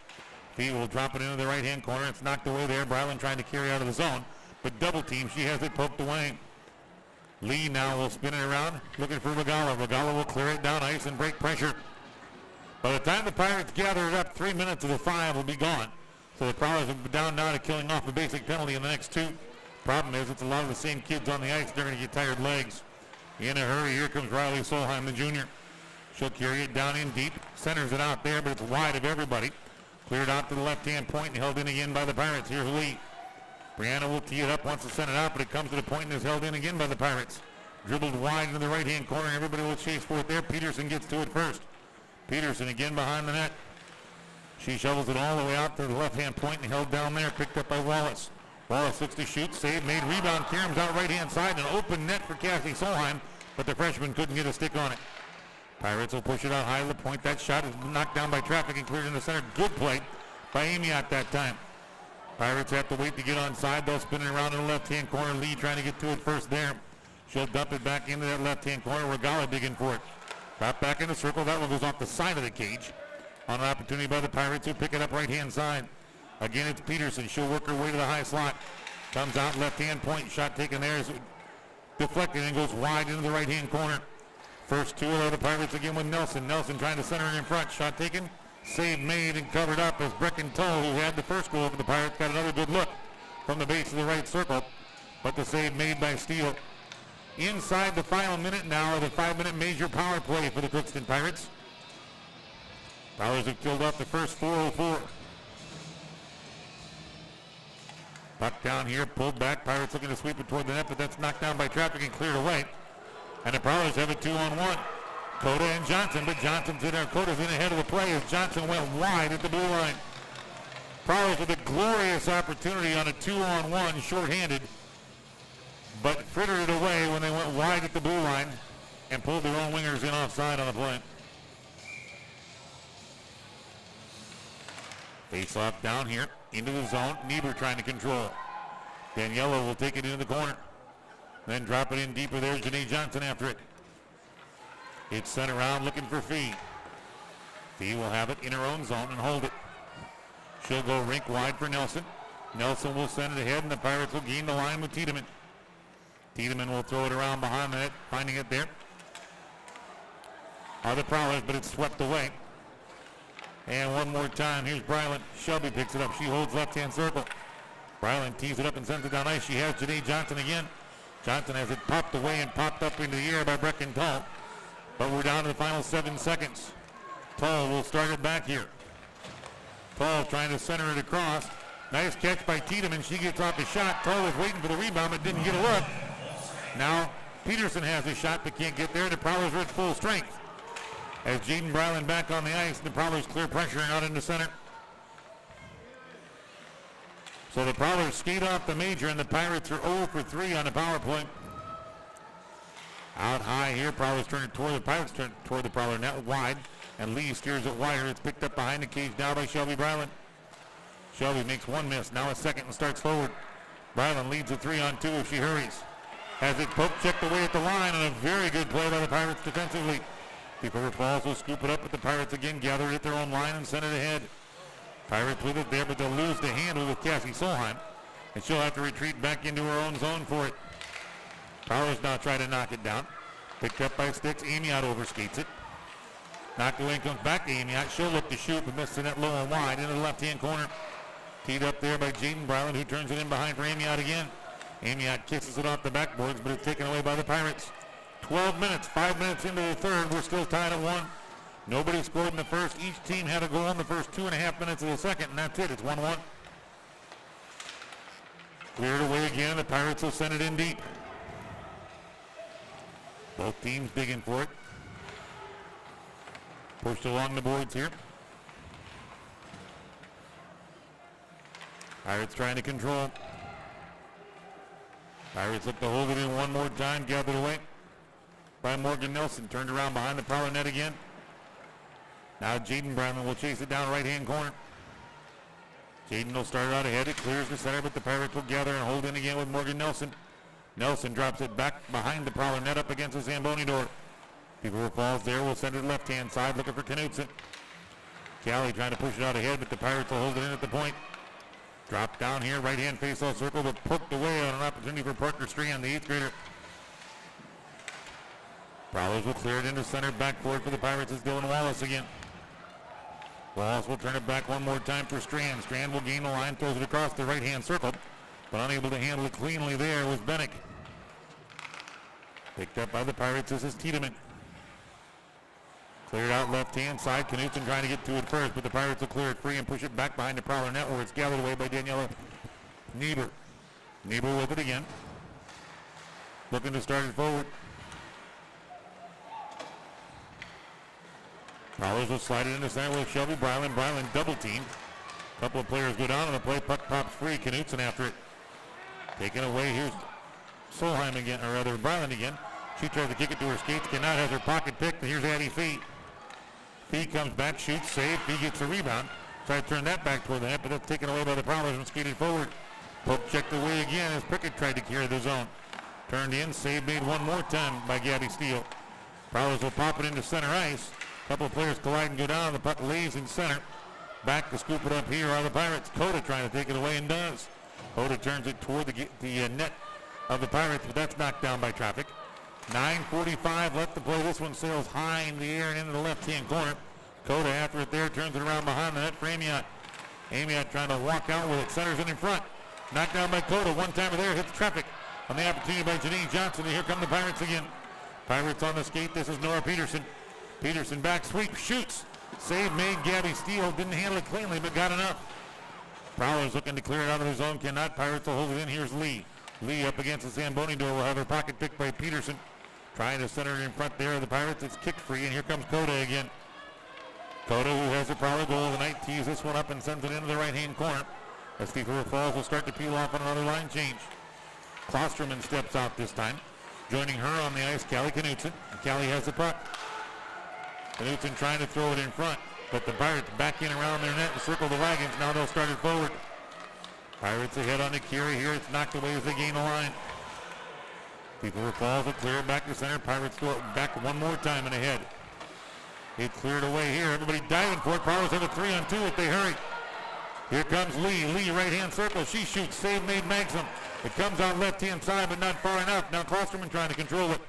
Fee will drop it into the right-hand corner. It's knocked away there. Bryland trying to carry out of the zone, but double team. She has it poked away. Lee now will spin it around, looking for Regala. Regala will clear it down ice and break pressure. By the time the Pirates gather it up, 3 minutes of the 5 will be gone. So the Prowlers will be down now to killing off a basic penalty in the next 2. Problem is, it's a lot of the same kids on the ice. They're going to get tired legs. In a hurry, here comes Riley Solheim, the junior. She'll carry it down in deep, centers it out there, but it's wide of everybody. Cleared out to the left-hand point and held in again by the Pirates. Here's Lee. Brianna will tee it up, wants to send it out, but it comes to the point and is held in again by the Pirates. Dribbled wide into the right-hand corner. Everybody will chase for it there. Peterson gets to it first. Peterson again behind the net. She shovels it all the way out to the left-hand point and held down there, picked up by Wallace. Wallace looks to shoot, save, made, rebound. Karam's out right-hand side, an open net for Cassie Solheim, but the freshman couldn't get a stick on it. Pirates will push it out high to the point. That shot is knocked down by traffic and cleared in the center. Good play by Amiot that time. Pirates have to wait to get onside. They'll spin it around in the left-hand corner. Lee trying to get to it first there. She'll dump it back into that left-hand corner. Regala digging for it. Drop back in the circle. That one goes off the side of the cage. On an opportunity by the Pirates who pick it up right-hand side. Again, it's Peterson. She'll work her way to the high slot. Comes out left-hand point. Shot taken there is deflected and goes wide into the right-hand corner. First 2 are the Pirates again with Nelson. Nelson trying to center it in front. Shot taken. Save made and covered up as Brecken Toll, who had the first goal for the Pirates, got another good look from the base of the right circle. But the save made by Steele. Inside the final minute now of the 5-minute major power play for the Crookston Pirates. Powers have killed off the first 4:04. Puck down here, pulled back. Pirates looking to sweep it toward the net, but that's knocked down by traffic and cleared away. And the Prowlers have a 2-on-1. Coda and Johnson, but Johnson's in there. Coda's in ahead of the play as Johnson went wide at the blue line. Prowlers with a glorious opportunity on a 2-on-1, shorthanded, but frittered it away when they went wide at the blue line and pulled their own wingers in offside on the play. Face off down here into the zone. Niebuhr trying to control. Daniela will take it into the corner. Then drop it in deeper there. Janae Johnson after it. It's sent around looking for Fee. Fee will have it in her own zone and hold it. She'll go rink wide for Nelson. Nelson will send it ahead and the Pirates will gain the line with Tiedemann. Tiedemann will throw it around behind the net, finding it there. Are the Prowlers, but it's swept away. And one more time, here's Bryland. Shelby picks it up. She holds left-hand circle. Bryland tees it up and sends it down ice. She has Janae Johnson again. Johnson has it popped away and popped up into the air by Brecken Tull. But we're down to the final 7 seconds. Tull will start it back here. Tull trying to center it across. Nice catch by Tiedemann. She gets off the shot. Tull was waiting for the rebound but didn't get a look. Now Peterson has a shot but can't get there. The Prowlers are at full strength. As Jaden Bryland back on the ice, the Prowlers clear pressure and out into center. So the Prowlers skate off the major and the Pirates are 0 for 3 on the power play. Out high here, Prowlers turn it toward the Pirates, turn toward the Prowler net wide, and Lee steers it wider. It's picked up behind the cage now by Shelby Bryland. Shelby makes one miss, now a second and starts forward. Bryland leads a 3-on-2 if she hurries. Has it poke checked away at the line, and a very good play by the Pirates defensively. Beaver Falls will scoop it up, but the Pirates again gather it at their own line and send it ahead. Pirates with it there, but they'll lose the handle with Cassie Solheim, and she'll have to retreat back into her own zone for it. Powers now try to knock it down. Picked up by Sticks. Amiot overskates it. Knocked away and comes back to Amiot. She'll look to shoot, but missed the net low and wide into the left-hand corner. Teed up there by Jaden Bryland, who turns it in behind for Amiot again. Amiot kisses it off the backboards, but it's taken away by the Pirates. 12 minutes, 5 minutes into the third. We're still tied at 1. Nobody scored in the first. Each team had a goal in the first 2.5 minutes of the second, and that's it. It's 1-1. Cleared away again. The Pirates will send it in deep. Both teams digging for it. Pushed along the boards here. Pirates trying to control. Pirates look to hold it in one more time. Gathered away by Morgan Nelson. Turned around behind the Prowler net again. Now Jaden Bryland will chase it down right-hand corner. Jaden will start out ahead. It clears the center, but the Pirates will gather and hold in again with Morgan Nelson. Nelson drops it back behind the Prowler net up against the Zamboni door. Beaver Falls there will send it left-hand side looking for Knudsen. Callie trying to push it out ahead, but the Pirates will hold it in at the point. Drop down here, right-hand face-off circle, but poked away on an opportunity for Parker Strand, the 8th grader. Prowlers will clear it into center. Back forward for the Pirates is Dylan Wallace again. Wallace will turn it back one more time for Strand. Strand will gain the line, throws it across the right-hand circle, but unable to handle it cleanly there was Bennick. Picked up by the Pirates. This is Tiedemann. Cleared out left-hand side. Knudsen trying to get to it first, but the Pirates will clear it free and push it back behind the Prowler net where it's gathered away by Daniela Niebuhr. Niebuhr with it again. Looking to start it forward. Prowlers will slide it into center with Shelby Bryland. Bryland double teamed. A couple of players go down on the play. Puck pops free. Knudsen after it. Taken away. Here's Solheim again, or rather Bryland again. She tries to kick it to her skates. Cannot, has her pocket picked. And here's Addie Fee. Fee comes back, shoots, save. Fee gets a rebound. Try to turn that back toward the net, but that's taken away by the Prowlers and skated forward. Poke checked away again as Prickett tried to carry the zone. Turned in, save made one more time by Gabby Steele. Prowlers will pop it into center ice. A couple of players collide and go down. The puck lays in center. Back to scoop it up here are the Pirates. Coda trying to take it away and does. Coda turns it toward the net of the Pirates, but that's knocked down by traffic. 9:45 left to play. This one sails high in the air and into the left-hand corner. Coda after it there, turns it around behind the net for Amiot. Amiot trying to walk out with it, centers it in front. Knocked down by Coda. One timer there, hits traffic on the opportunity by Janine Johnson. And here come the Pirates again. Pirates on the skate. This is Nora Peterson. Peterson back sweep, shoots. Save made. Gabby Steele didn't handle it cleanly, but got enough. Prowlers looking to clear it out of their zone. Cannot. Pirates will hold it in. Here's Lee. Lee up against the Zamboni door will have her pocket picked by Peterson. Trying to center it in front there of the Pirates. It's kicked free, and here comes Coda again. Coda, who has the Prowler goal of the night, tees this one up and sends it into the right-hand corner. As Steve Falls will start to peel off on another line change. Klosterman steps out this time. Joining her on the ice, Callie Knudsen. Callie has the puck. Knudsen trying to throw it in front, but the Pirates back in around their net and circle the wagons. Now they'll start it forward. Pirates ahead on the carry here. It's knocked away as they gain the line. People Falls will clear it back to center. Pirates go back one more time and ahead. It's cleared away here. Everybody diving for it. Pirates have a 3-on-2 if they hurry. Here comes Lee. Lee right-hand circle. She shoots. Save made Maxim. It comes out left-hand side, but not far enough. Now Klosterman trying to control it.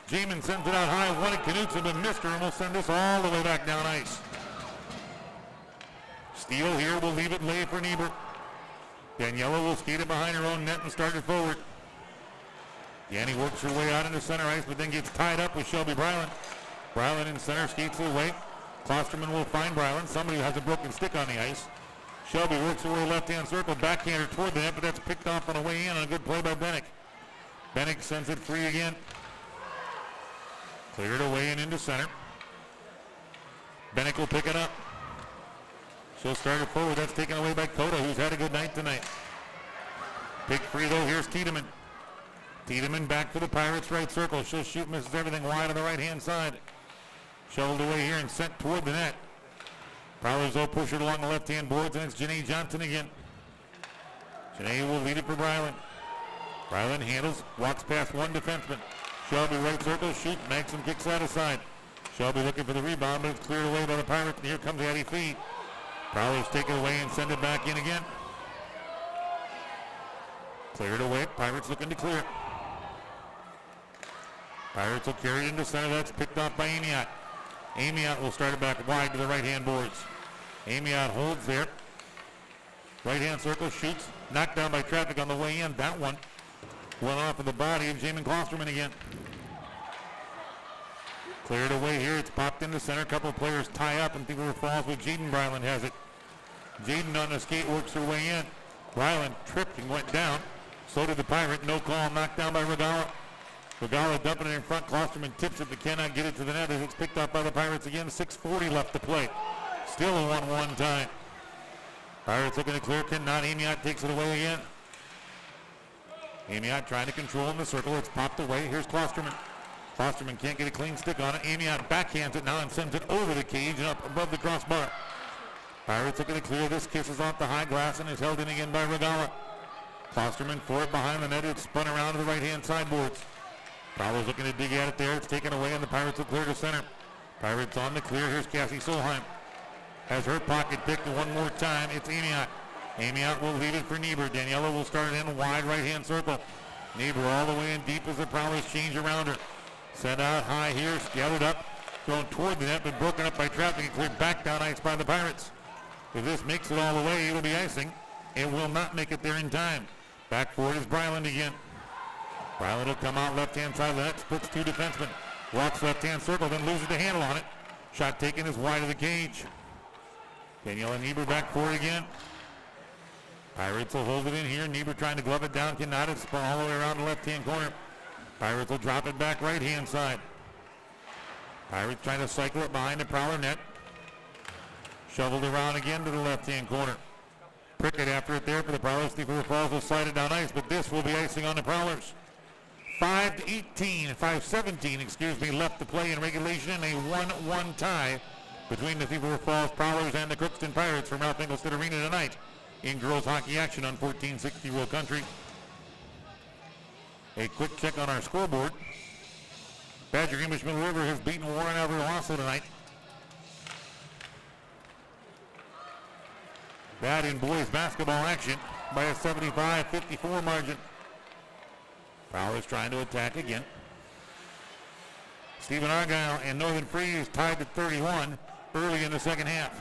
Jamin sends it out high. Wanted Knudsen, but missed her, and will send this all the way back down ice. Steele here will leave it lay for Niebuhr. Daniela will skate it behind her own net and start it forward. Yanni works her way out into center ice, but then gets tied up with Shelby Bryland. Bryland in center, skates it away. Klosterman will find Bryland. Somebody who has a broken stick on the ice. Shelby works her way left-hand circle, backhander toward the net, but that's picked off on the way in on a good play by Bennick. Bennick sends it free again. Cleared away and into center. Bennick will pick it up. She'll start it forward. That's taken away by Coda, who's had a good night tonight. Pick free though. Here's Tiedemann. Tiedemann back to the Pirates' right circle. She'll shoot, misses everything wide on the right-hand side. Shoveled away here and sent toward the net. Prowlers though push it along the left-hand boards, and it's Janae Johnson again. Janae will lead it for Bryland. Bryland handles, walks past one defenseman. Shelby right circle, shoots, Maxim kicks out of side. Shelby looking for the rebound, but it's cleared away by the Pirates, and here comes Addie Fee. Prowlers take it away and send it back in again. Cleared away, Pirates looking to clear. Pirates will carry it into center, that's picked off by Amiot. Amiot will start it back wide to the right-hand boards. Amiot holds there. Right-hand circle, shoots, knocked down by traffic on the way in. That one went off of the body of Jamin Klosterman again. Cleared away here, it's popped into center. A couple of players tie up and Thief River Falls, but Jaden Bryland has it. Jaden on the skate works her way in. Bryland tripped and went down. So did the Pirate. No call, knocked down by Regala. Regala dumping it in front. Klosterman tips it but cannot get it to the net as it's picked up by the Pirates again. 6:40 left to play. Still a 1-1 tie. Pirates looking to clear, cannot. Amiot takes it away again. Amiot trying to control in the circle. It's popped away. Here's Klosterman. Klosterman can't get a clean stick on it. Amiot backhands it now and sends it over the cage and up above the crossbar. Pirates looking to clear this. Kisses off the high glass and is held in again by Regala. Klosterman for it behind the net. It's spun around to the right-hand sideboards. Prowler's looking to dig at it there. It's taken away and the Pirates will clear to center. Pirates on the clear. Here's Cassie Solheim. Has her pocket picked one more time. It's Amiot. Amiot will leave it for Niebuhr. Daniela will start it in wide right-hand circle. Niebuhr all the way in deep as the Prowlers change around her. Sent out high here, scattered up, thrown toward the net, but broken up by traffic and cleared back down ice by the Pirates. If this makes it all the way, it'll be icing. It will not make it there in time. Back forward is Bryland again. Bryland will come out left-hand side of the net, splits two defensemen. Walks left-hand circle, then loses the handle on it. Shot taken is wide of the cage. Daniela Niebuhr back forward again. Pirates will hold it in here. Niebuhr trying to glove it down, cannot. It's spun all the way around the left-hand corner. Pirates will drop it back right-hand side. Pirates trying to cycle it behind the Prowler net. Shoveled around again to the left-hand corner. Prickett after it there for the Prowlers. Thief River Falls will slide it down ice, but this will be icing on the Prowlers. 5:17 left to play in regulation and a 1-1 tie between the Thief River Falls Prowlers and the Crookston Pirates from Ralph Engelstad Arena tonight in girls hockey action on 1460 World Country. A quick check on our scoreboard. Badger English Middle River has beaten Warren Alvarado also tonight. That in boys basketball action by a 75-54 margin. Prowlers trying to attack again. Stephen Argyle and Northern Free is tied at 31 early in the second half.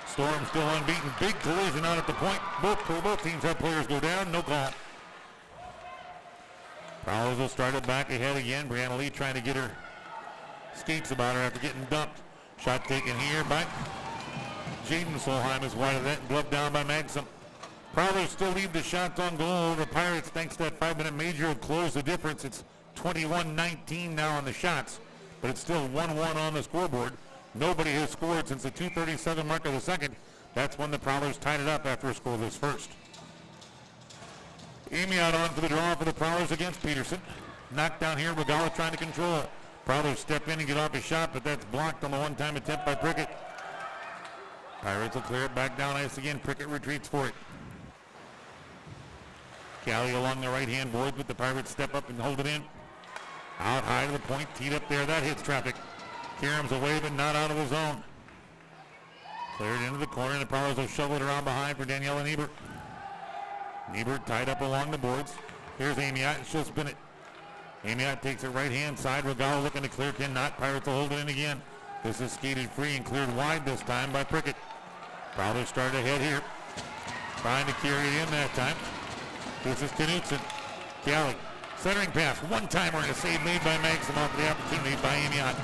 Storm still unbeaten. Big collision out at the point. Both teams have players go down. No call. Prowlers will start it back ahead again. Brianna Lee trying to get her skates about her after getting dumped. Shot taken here by Jaden Solheim is wide of that and gloved down by Magson. Prowlers still leave the shots on goal over the Pirates thanks to that 5-minute major will close the difference. It's 21-19 now on the shots, but it's still 1-1 on the scoreboard. Nobody has scored since the 2:37 mark of the second. That's when the Prowlers tied it up after a scoreless first. Amiot on for the draw for the Prowlers against Peterson. Knocked down here, Regala trying to control it. Prowlers step in and get off his shot, but that's blocked on the one-time attempt by Prickett. Pirates will clear it back down ice again. Prickett retreats for it. Callie along the right-hand boards, but the Pirates step up and hold it in. Out high to the point, teed up there. That hits traffic. Karam's away, but not out of the zone. Cleared into the corner, and the Prowlers will shovel it around behind for Daniela Niebuhr. Niebuhr tied up along the boards. Here's Amiot, and she'll spin it. Amiot takes it right-hand side. Regala looking to clear, cannot. Pirates will hold it in again. This is skated free and cleared wide this time by Prickett. Prowlers start ahead here. Trying to carry it in that time. This is Knutson. Kelly. Centering pass. One-timer and a save made by Maxim off the opportunity by Amiot.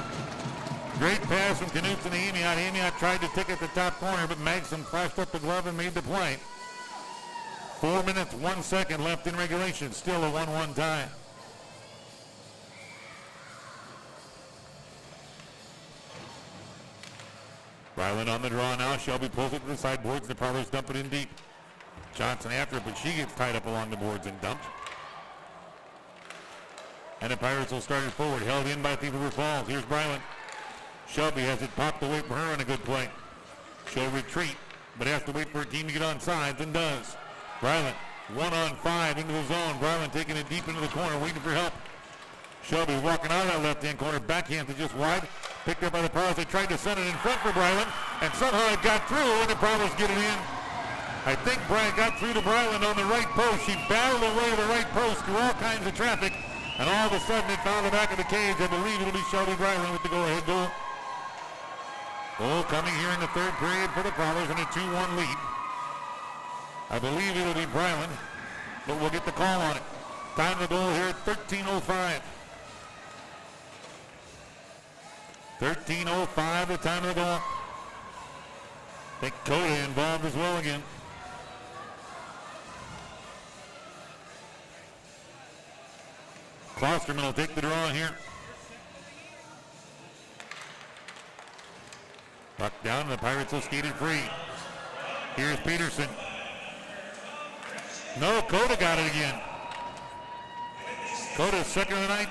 Great pass from Knutson to Amiot. Amiot tried to tick at the top corner, but Maxim flashed up the glove and made the play. 4 minutes, 1 second left in regulation. Still a 1-1 tie. Ryland on the draw now. Shelby pulls it to the sideboards. The Prowlers dump it in deep. Johnson after it, but she gets tied up along the boards and dumped. And the Pirates will start it forward. Held in by Thief River Falls. Here's Bryland. Shelby has it popped away from her on a good play. She'll retreat, but has to wait for her team to get on sides and does. Bryland, 1-on-5 into the zone. Bryland taking it deep into the corner, waiting for help. Shelby walking out of that left-hand corner. Backhand to just wide. Picked up by the Prowlers. They tried to send it in front for Bryland, and somehow it got through, and the Prowlers get it in. I think Bryant got through to Bryland on the right post. She battled away the right post through all kinds of traffic, and all of a sudden it found the back of the cage. I believe it'll be Shelby Bryland with the go-ahead goal. Goal coming here in the third period for the Prowlers in a 2-1 lead. I believe it'll be Bryland, but we'll get the call on it. Time of the goal here at 13:05. 13:05, the time of the goal. I think Coda involved as well again. Klosterman will take the draw here. Puck down, and the Pirates will skate it free. Here's Peterson. No, Coda got it again. Coda's second of the night.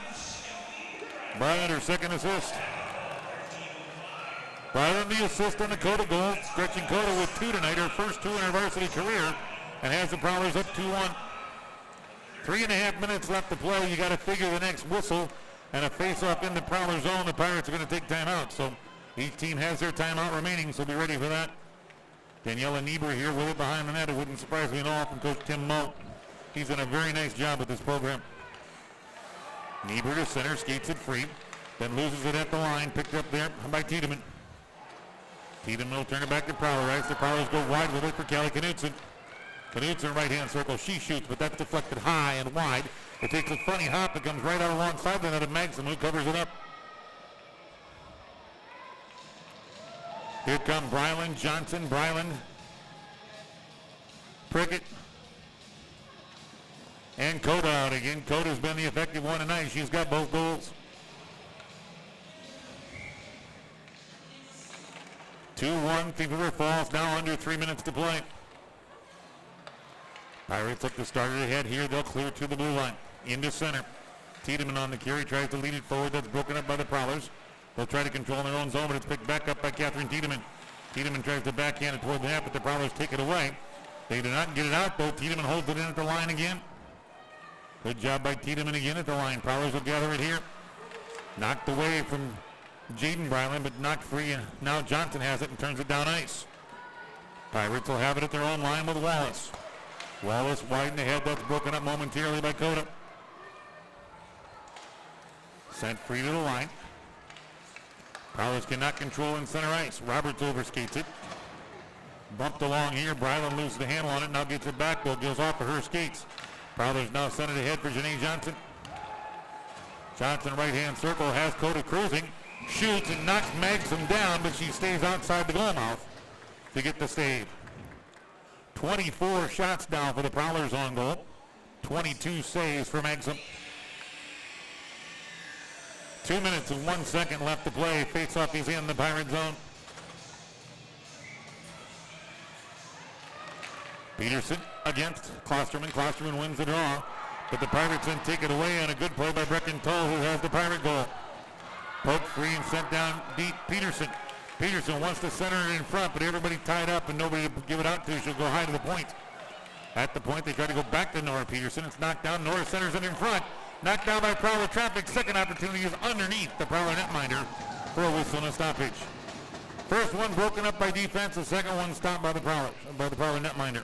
Bryant, her second assist. Bryant the assist on the Coda goal. Gretchen Coda with 2 tonight, her first 2 in her varsity career, and has the Prowlers up 2-1. 3.5 minutes left to play. You got to figure the next whistle and a face-off in the Prowler zone. The Pirates are going to take timeout, so each team has their timeout remaining, so be ready for that. Daniela Niebuhr here with it behind the net. It wouldn't surprise me at all from Coach Tim Moe. He's done a very nice job with this program. Niebuhr to center, skates it free, then loses it at the line, picked up there by Tiedemann. Tiedemann will turn it back to Prowler. As the Prowlers go wide with it for Callie Knutson. Knutson right-hand circle. She shoots, but that's deflected high and wide. It takes a funny hop. It comes right out alongside the net of Maxim, who covers it up. Here come Bryland, Johnson, Bryland, Prickett, and Coda out again. Coda's been the effective one tonight. She's got both goals. 2-1, Thief River Falls, now under 3 minutes to play. Pirates look to start it ahead here. They'll clear to the blue line. Into center. Tiedemann on the carry, tries to lead it forward. That's broken up by the Prowlers. They'll try to control their own zone, but it's picked back up by Catherine Tiedemann. Tiedemann tries to backhand it toward the net, but the Prowlers take it away. They do not get it out, though. Tiedemann holds it in at the line again. Good job by Tiedemann again at the line. Prowlers will gather it here. Knocked away from Jaden Bryland, but knocked free, and now Johnson has it and turns it down ice. Pirates will have it at their own line with Wallace. Wallace wide ahead. That's broken up momentarily by Coda. Sent free to the line. Prowlers cannot control in center ice. Roberts overskates it. Bumped along here. Bryland loses the handle on it. Now gets it back, though. Goes off of her skates. Prowlers now send it ahead for Janae Johnson. Johnson right-hand circle has Coda cruising. Shoots and knocks Maxim down, but she stays outside the goal mouth to get the save. 24 shots down for the Prowlers on goal. 22 saves for Maxim. 2 minutes and 1 second left to play. Face-off is in the Pirate zone. Peterson against Klosterman. Klosterman wins the draw, but the Pirates then take it away on a good play by Brecken Toll, who has the Pirate goal. Poked free and sent down deep. Peterson. Peterson wants to center it in front, but everybody tied up and nobody to give it out to. She'll go high to the point. At the point, they try to go back to Nora Peterson. It's knocked down. Nora centers it in front. Knocked down by Prowler traffic. Second opportunity is underneath the Prowler netminder for a whistle and a stoppage. First one broken up by defense. The second one stopped by the Prowler netminder.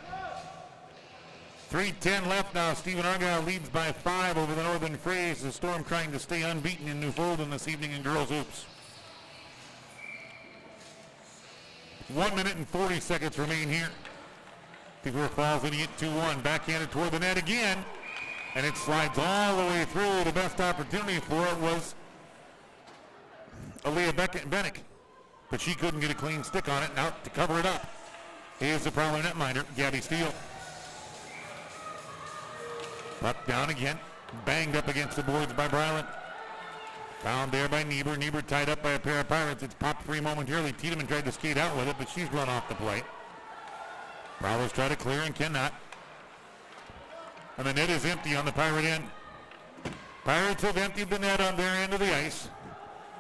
3:10 left now. Stephen Argyle leads by 5 over the Northern Frays. The Storm trying to stay unbeaten in New Fulton this evening in girls hoops. 1 minute and 40 seconds remain here. Thief River Falls leading it 2-1. Backhanded toward the net again. And it slides all the way through. The best opportunity for it was Aaliyah Bennick. But she couldn't get a clean stick on it. Now to cover it up is the Prowler netminder, Gabby Steele. Puck down again. Banged up against the boards by Bryland. Found there by Niebuhr. Niebuhr tied up by a pair of Pirates. It's popped free momentarily. Tiedemann tried to skate out with it, but she's run off the plate. Prowlers try to clear and cannot. And the net is empty on the Pirate end. Pirates have emptied the net on their end of the ice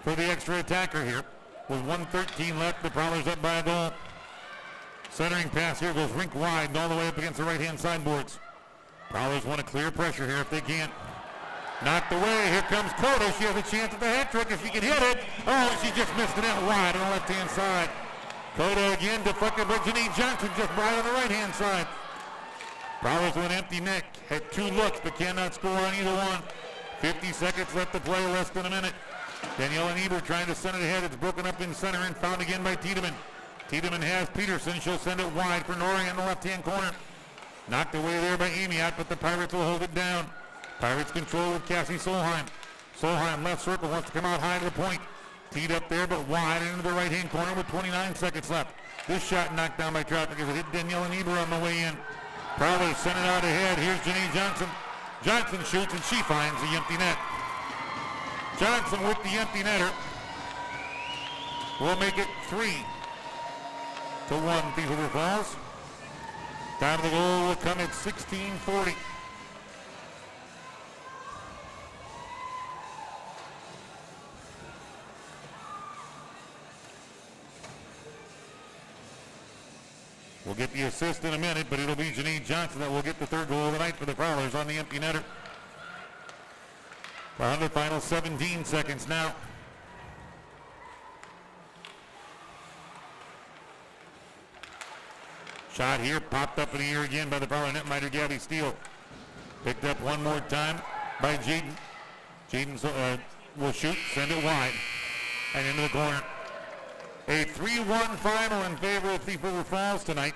for the extra attacker here. With 1:13 left, the Prowlers up by a goal. Centering pass here goes rink wide and all the way up against the right-hand sideboards. Prowlers want to clear pressure here if they can. Knocked away. Here comes Cota. She has a chance at the hat trick if she can hit it. Oh, she just missed the net wide on the left-hand side. Cota again deflected by Janine Johnson, just right on the right-hand side. Prowlers with an empty net. Had 2 looks, but cannot score on either one. 50 seconds left to play, less than a minute. Daniela Niebuhr trying to send it ahead. It's broken up in center and found again by Tiedemann. Tiedemann has Peterson. She'll send it wide for Norrie in the left-hand corner. Knocked away there by Amiot, but the Pirates will hold it down. Pirates control with Cassie Solheim. Solheim left circle, wants to come out high to the point. Teed up there, but wide into the right-hand corner with 29 seconds left. This shot knocked down by traffic as it hit Daniela Niebuhr on the way in. Prowlers sent it out ahead. Here's Janine Johnson. Johnson shoots and she finds the empty net. Johnson with the empty netter will make it 3-1 Thief River Falls. Time of the goal will come at 16:40. We'll get the assist in a minute, but it'll be Janine Johnson that will get the 3rd goal of the night for the Prowlers on the empty netter. We're on the final 17 seconds now. Shot here, popped up in the air again by the Prowler netminder, Gabby Steele. Picked up one more time by Jaden. Jaden will shoot, send it wide, and into the corner. A 3-1 final in favor of Thief River Falls tonight,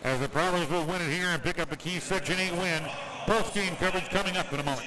as the Prowlers will win it here and pick up a key Section 8 win. Post-game coverage coming up in a moment.